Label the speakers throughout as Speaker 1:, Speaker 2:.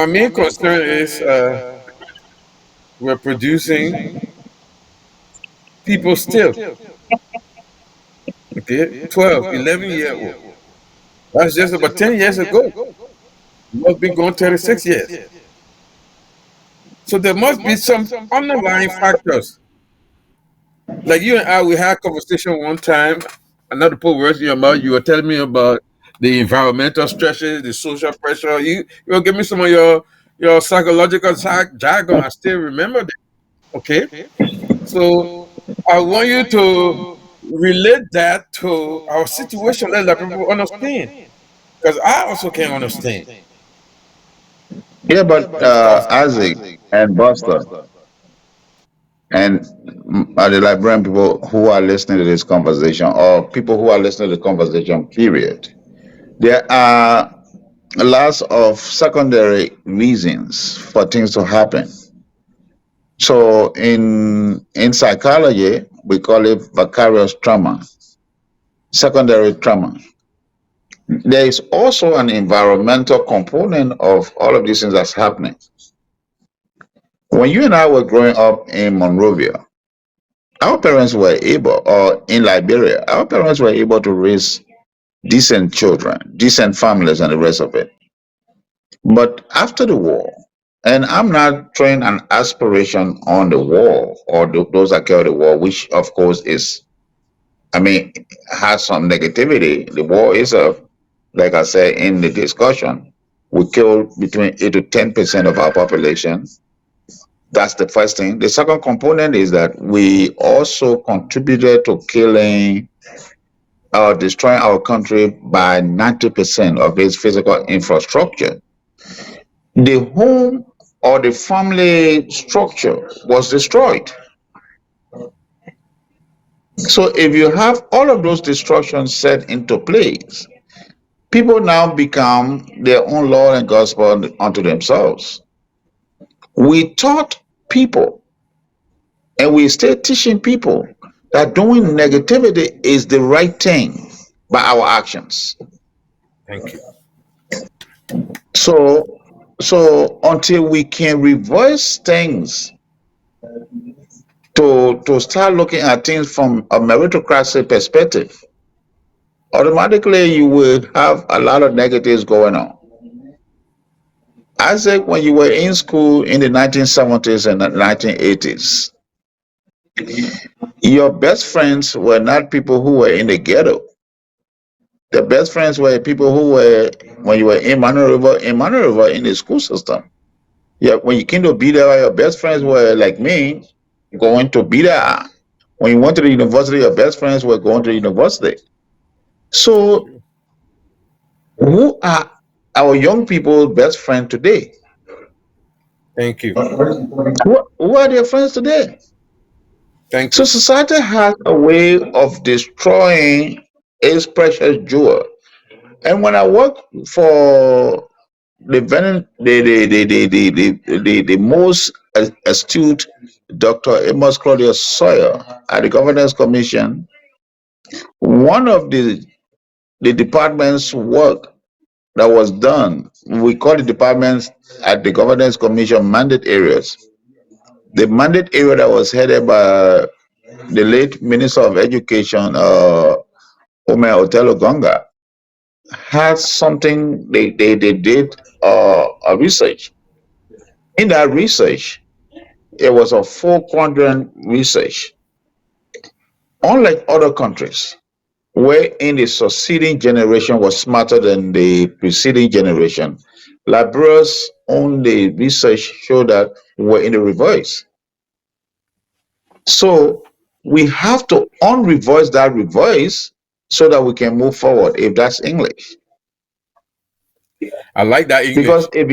Speaker 1: My main concern is we're producing people still, okay, 12, 11-year old. That's just about 10 years ago. We must be going 36 years. So there must be some underlying factors. Like you and I, we had a conversation one time. Another put words in your mouth. You were telling me about the environmental stresses, the social pressure. You will give me some of your psychological jargon. I still remember that. Okay, so I want you to relate that to our situation. Let people understand, because I also can't understand.
Speaker 2: Yeah, but Isaac and Buster and the Liberian people who are listening to this conversation, or people who are listening to the conversation, period, there are lots of secondary reasons for things to happen. So in psychology, we call it vicarious trauma, secondary trauma. There is also an environmental component of all of these things that's happening. When you and I were growing up in Monrovia, our parents were able, or in Liberia, our parents were able to raise decent children, decent families, and the rest of it. But after the war, and I'm not throwing an aspiration on the war or those that carry the war, which of course is, I mean, has some negativity. The war is like I said in the discussion, we kill between 8 to 10% of our population. That's the first thing. The second component is that we also contributed to killing or destroying our country by 90% of its physical infrastructure. The home or the family structure was destroyed. So if you have all of those destructions set into place, people now become their own Lord and gospel unto themselves. We taught people, and we still teaching people, that doing negativity is the right thing by our actions.
Speaker 1: Thank you.
Speaker 2: So, so until we can reverse things to start looking at things from a meritocracy perspective, automatically you will have a lot of negatives going on. I said when you were in school in the 1970s and the 1980s, your best friends were not people who were in the ghetto. The best friends were people who were, when you were in Monrovia in the school system. Yeah, when you came to be there, your best friends were like me, going to be there. When you went to the university, your best friends were going to the university. So, who are our young people's best friend today?
Speaker 1: Thank you.
Speaker 2: Who are their friends today?
Speaker 1: Thank
Speaker 2: So,
Speaker 1: you.
Speaker 2: society has a way of destroying its precious jewel. And when I work for the most astute Dr. Amos Claudius Sawyer at the Governance Commission, one of the department's work that was done, we call the departments at the Governance Commission mandate areas. The mandate area that was headed by the late Minister of Education, Omer Otelo Gonga, had something they did a research. In that research, it was a four quadrant research. Unlike other countries, where in the succeeding generation was smarter than the preceding generation, Liberia's only research showed that we're in the reverse. So we have to unreverse that reverse so that we can move forward, if that's English.
Speaker 1: I like that
Speaker 2: Because
Speaker 1: English.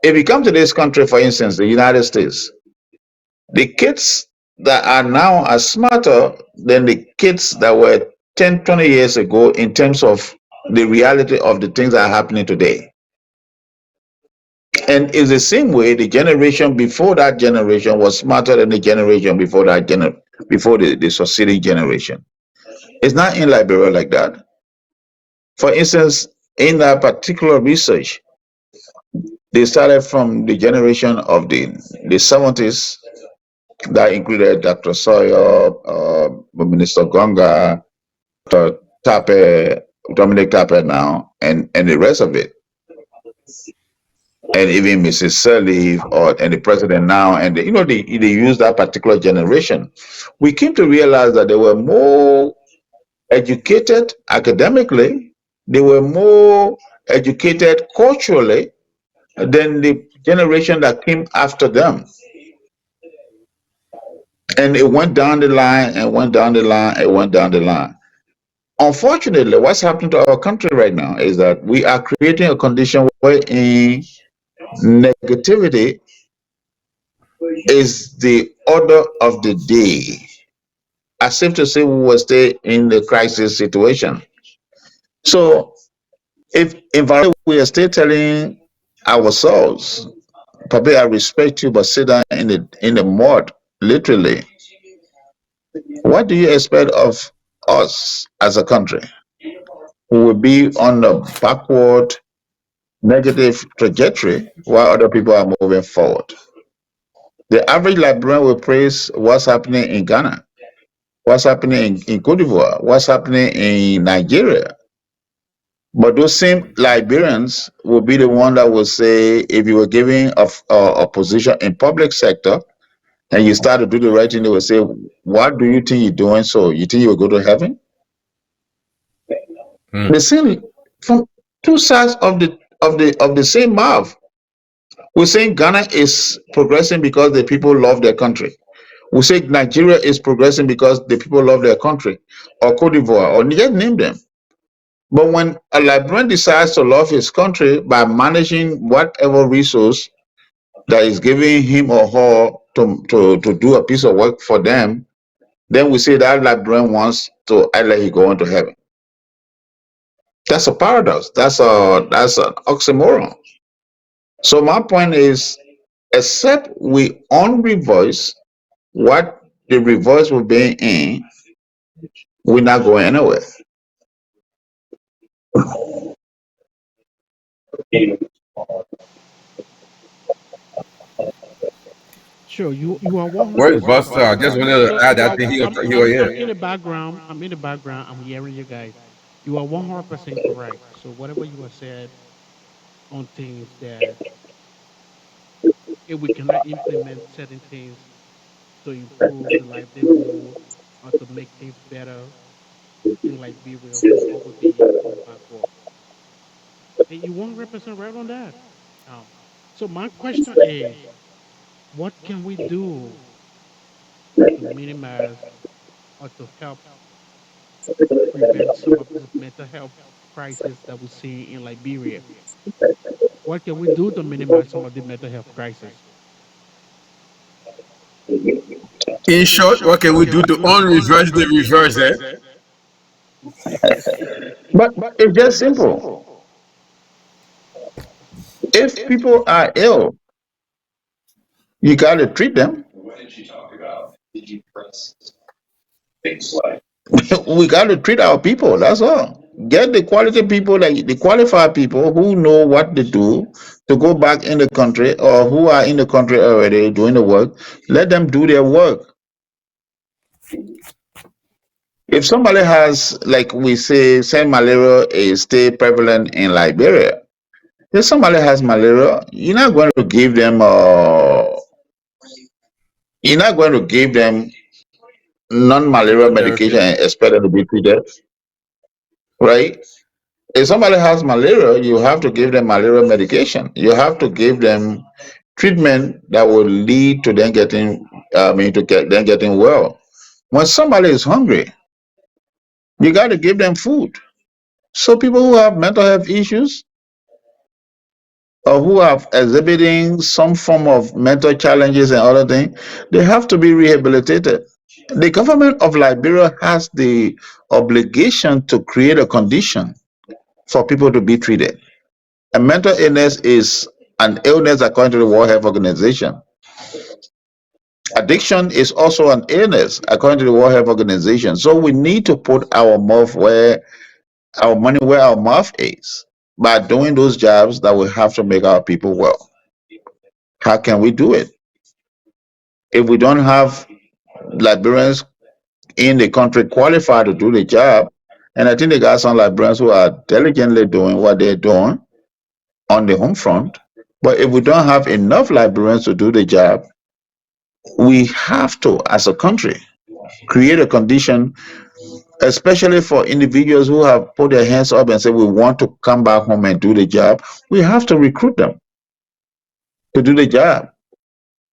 Speaker 2: if you come to this country, for instance, the United States, the kids that are now are smarter than the kids that were 10, 20 years ago in terms of the reality of the things that are happening today. And it's the same way the generation before that generation was smarter than the generation before before the succeeding generation. It's not in Liberia like that. For instance, in that particular research, They started from the generation of the 70s that included Dr. Sawyer, Minister Gonga, Dr. Tape, Dominic Tape now, and the rest of it, and even Mrs. Sirleaf or and the president now, and they use that particular generation. We came to realize that they were more educated academically, they were more educated culturally than the generation that came after them. And it went down the line and went down the line and went down the line. Unfortunately, what's happening to our country right now is that we are creating a condition wherein negativity is the order of the day. As if to say we will stay in the crisis situation. So if environment we are still telling ourselves, Papa, I respect you, but sit down in the mud, literally. What do you expect of us as a country? We will be on a backward, negative trajectory while other people are moving forward. The average Liberian will praise what's happening in Ghana, what's happening in Cote d'Ivoire, what's happening in Nigeria. But those same Liberians will be the one that will say, if you were given a position in public sector and you start to do the right thing, they will say, "What do you think you're doing? So you think you will go to heaven?" The
Speaker 1: Hmm.
Speaker 2: same from two sides of the same mouth. We're saying Ghana is progressing because the people love their country. We say Nigeria is progressing because the people love their country, or Cote d'Ivoire, or just name them. But when a Liberian decides to love his country by managing whatever resource that is giving him or her to do a piece of work for them, then we say that Liberian wants to act like he going to heaven. That's a paradox. That's an oxymoron. So my point is, except we unreverse what the reverse will be in, we're not going anywhere.
Speaker 3: Sure, you are one hundred
Speaker 1: Where's
Speaker 3: percent
Speaker 1: Buster? I
Speaker 3: correct.
Speaker 1: just wanted to
Speaker 3: So
Speaker 1: add
Speaker 3: so
Speaker 1: that thing he was
Speaker 3: I'm
Speaker 1: here.
Speaker 3: in the background. I'm in the background. I'm hearing you guys. You are 100% correct. So whatever you have said on things that if we cannot implement certain things to improve the livelihood or to make things better in Liberia, we will always be on the backward. And you 100% right on that. Um, so my question is, what can we do to minimize or to help prevent some of those mental health crises that we see in Liberia? What can we do to minimize some of the mental health crises?
Speaker 1: In short, what can we do to unreverse the reverse? Eh?
Speaker 2: But it's just simple. If people are ill, you got to treat them. We got to treat our people. That's all. Get the quality people, like the qualified people who know what to do to go back in the country or who are in the country already doing the work. Let them do their work. If somebody has, like we say malaria is still prevalent in Liberia. If somebody has malaria, you're not going to give them non-malaria medication
Speaker 1: Chemotherapy.
Speaker 2: and expect them to be treated, right? If somebody has malaria, you have to give them malaria medication. You have to give them treatment that will lead to them getting, to get them getting well. When somebody is hungry, you got to give them food. So people who have mental health issues or who are exhibiting some form of mental challenges and other things, they have to be rehabilitated. The government of Liberia has the obligation to create a condition for people to be treated. A mental illness is an illness according to the World Health Organization. Addiction is also an illness according to the World Health Organization. So we need to put our money where our mouth is by doing those jobs that will have to make our people well. How can we do it if we don't have Liberians in the country qualified to do the job? And I think they got some Liberians who are diligently doing what they're doing on the home front. But if we don't have enough Liberians to do the job, we have to, as a country, create a condition, especially for individuals who have put their hands up and say we want to come back home and do the job. We have to recruit them to do the job.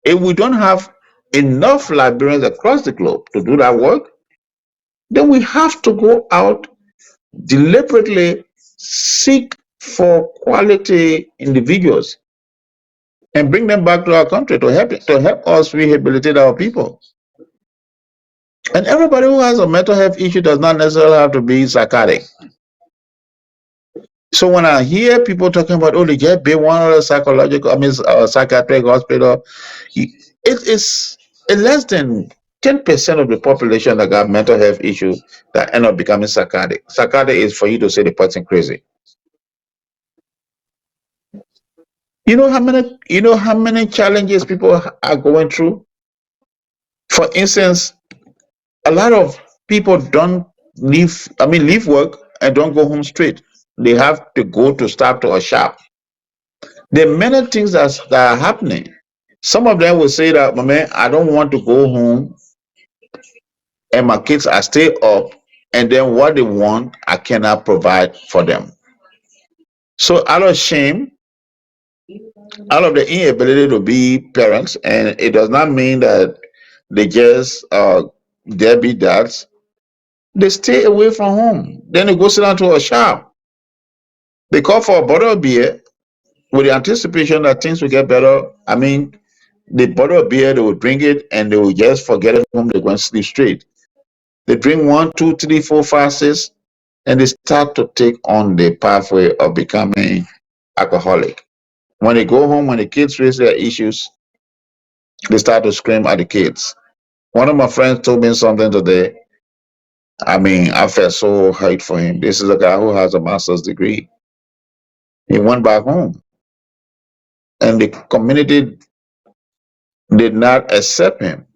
Speaker 2: If we don't have enough Liberians across the globe to do that work, then we have to go out deliberately seek for quality individuals and bring them back to our country to help us rehabilitate our people. And everybody who has a mental health issue does not necessarily have to be psychotic. So when I hear people talking about, oh, they just be one of the psychiatric hospital, it is less than 10% of the population that got mental health issues that end up becoming psychotic. Psychotic is for you to say the person crazy. You know how many challenges people are going through? For instance, a lot of people don't leave work and don't go home straight. They have to go to stop to a shop. There are many things that are happening. Some of them will say that, man, I don't want to go home and my kids are stay up, and then what they want, I cannot provide for them. So out of shame, out of the inability to be parents, and it does not mean that they just deadbeat dads, they stay away from home. Then they go sit down to a shop. They call for a bottle of beer with the anticipation that things will get better. I mean, the bottle of beer, they will drink it and they will just forget it home. They go and sleep straight. They drink one, two, three, four, five, six, and they start to take on the pathway of becoming alcoholic. When they go home, when the kids raise their issues, they start to scream at the kids. One of my friends told me something today. I mean, I felt so hurt for him. This is a guy who has a master's degree. He went back home, and the community did not accept him